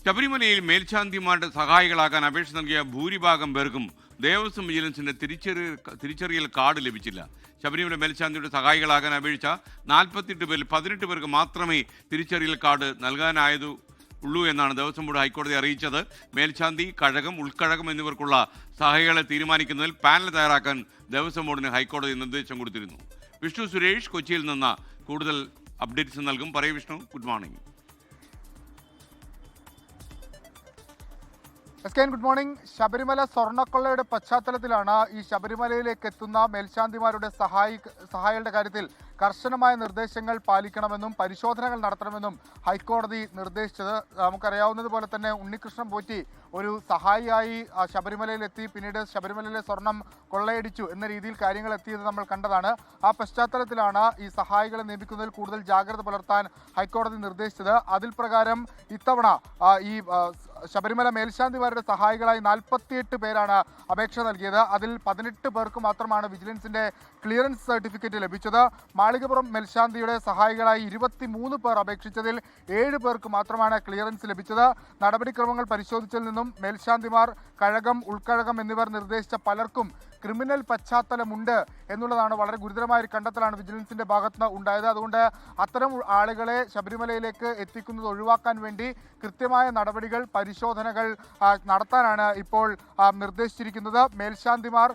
ശബരിമലയിൽ മേൽശാന്തിമാരുടെ സഹായികളാകാൻ അപേക്ഷ നൽകിയ ഭൂരിഭാഗം പേർക്കും ദേവസ്വം വിജിലൻസിന്റെ തിരിച്ചറിയൽ കാർഡ് ലഭിച്ചില്ല. ശബരിമല മേൽശാന്തിയുടെ സഹായികളാകാൻ അപേക്ഷിച്ച 48 പേരിൽ 18 പേർക്ക് മാത്രമേ തിരിച്ചറിയൽ കാർഡ് നൽകാനായതുള്ളൂ എന്നാണ് ദേവസ്വം ബോർഡ് ഹൈക്കോടതി അറിയിച്ചത്. മേൽശാന്തി, കഴകം, ഉൾക്കഴകം എന്നിവർക്കുള്ള സഹായികളെ തീരുമാനിക്കുന്നതിൽ പാനൽ തയ്യാറാക്കാൻ ദേവസ്വം ബോർഡിന് ഹൈക്കോടതി നിർദ്ദേശം കൊടുത്തിരുന്നു. വിഷ്ണു സുരേഷ് കൊച്ചിയിൽ നിന്ന് കൂടുതൽ അപ്ഡേറ്റ്സ് നൽകും. പറയൂ Vishnu, good morning. Good morning. Sabarimala സ്വർണ്ണക്കൊള്ളയുടെ പശ്ചാത്തലത്തിലാണ് ഈ ശബരിമലയിലേക്ക് എത്തുന്ന മേൽശാന്തിമാരുടെ സഹായികളുടെ കാര്യത്തിൽ കർശനമായ നിർദ്ദേശങ്ങൾ പാലിക്കണമെന്നും പരിശോധനകൾ നടത്തണമെന്നും ഹൈക്കോടതി നിർദ്ദേശിച്ചത്. നമുക്കറിയാവുന്നതുപോലെ തന്നെ ഉണ്ണികൃഷ്ണൻ പോറ്റി ഒരു സഹായിയായി ശബരിമലയിലെത്തി, പിന്നീട് ശബരിമലയിലെ സ്വർണം കൊള്ളയടിച്ചു എന്ന രീതിയിൽ കാര്യങ്ങൾ എത്തിയത് നമ്മൾ കണ്ടതാണ്. ആ പശ്ചാത്തലത്തിലാണ് ഈ സഹായികളെ നിയമിക്കുന്നതിൽ കൂടുതൽ ജാഗ്രത പുലർത്താൻ ഹൈക്കോടതി നിർദ്ദേശിച്ചത്. അതിൽ പ്രകാരം ഇത്തവണ ഈ ശബരിമല മേൽശാന്തിമാരുടെ സഹായികളായി 48 പേരാണ് അപേക്ഷ നൽകിയത്. അതിൽ 18 പേർക്ക് മാത്രമാണ് വിജിലൻസിന്റെ ക്ലിയറൻസ് സർട്ടിഫിക്കറ്റ് ലഭിച്ചത്. മാളികപ്പുറം മേൽശാന്തിയുടെ സഹായികളായി 23 പേർ അപേക്ഷിച്ചതിൽ 7 പേർക്ക് മാത്രമാണ് ക്ലിയറൻസ് ലഭിച്ചത്. നടപടിക്രമങ്ങൾ പരിശോധിച്ചതിൽ നിന്നും മേൽശാന്തിമാർ, കഴകം, ഉൾക്കഴകം എന്നിവർ നിർദ്ദേശിച്ച പലർക്കും ക്രിമിനൽ പശ്ചാത്തലമുണ്ട് എന്നുള്ളതാണ് വളരെ ഗുരുതരമായ ഒരു കണ്ടെത്തലാണ് വിജിലൻസിന്റെ ഭാഗത്ത് ഉണ്ടായത്. അതുകൊണ്ട് അത്തരം ആളുകളെ ശബരിമലയിലേക്ക് എത്തിക്കുന്നത് ഒഴിവാക്കാൻ വേണ്ടി കൃത്യമായ നടപടികൾ, പരിശോധനകൾ നടത്താനാണ് ഇപ്പോൾ നിർദ്ദേശിച്ചിരിക്കുന്നത്. മേൽശാന്തിമാർ,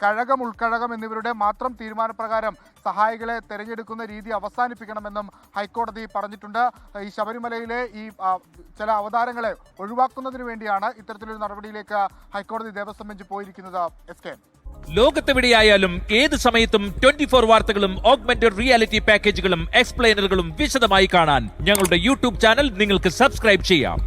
കഴകം, ഉൾക്കഴകം എന്നിവരുടെ മാത്രം തീരുമാനപ്രകാരം സഹായികളെ തെരഞ്ഞെടുക്കുന്ന രീതി അവസാനിപ്പിക്കണമെന്നും ഹൈക്കോടതി പറഞ്ഞിട്ടുണ്ട്. ഈ ശബരിമലയിലെ ഈ ചില അവതാരങ്ങളെ ഒഴിവാക്കുന്നതിന് വേണ്ടിയാണ് ഇത്തരത്തിലൊരു നടപടിയിലേക്ക് ഹൈക്കോടതി ദേവസ്വം ബെഞ്ച് പോയിരിക്കുന്നത്. SK, ലോകത്തെവിടെയായാലും ഏത് സമയത്തും 24 വാർത്തകളും ഓഗ്മെന്റഡ് റിയാലിറ്റി പാക്കേജുകളും എക്സ്പ്ലെയിനറുകളും വിശദമായി കാണാൻ ഞങ്ങളുടെ യൂട്യൂബ് ചാനൽ നിങ്ങൾക്ക് സബ്സ്ക്രൈബ് ചെയ്യാം.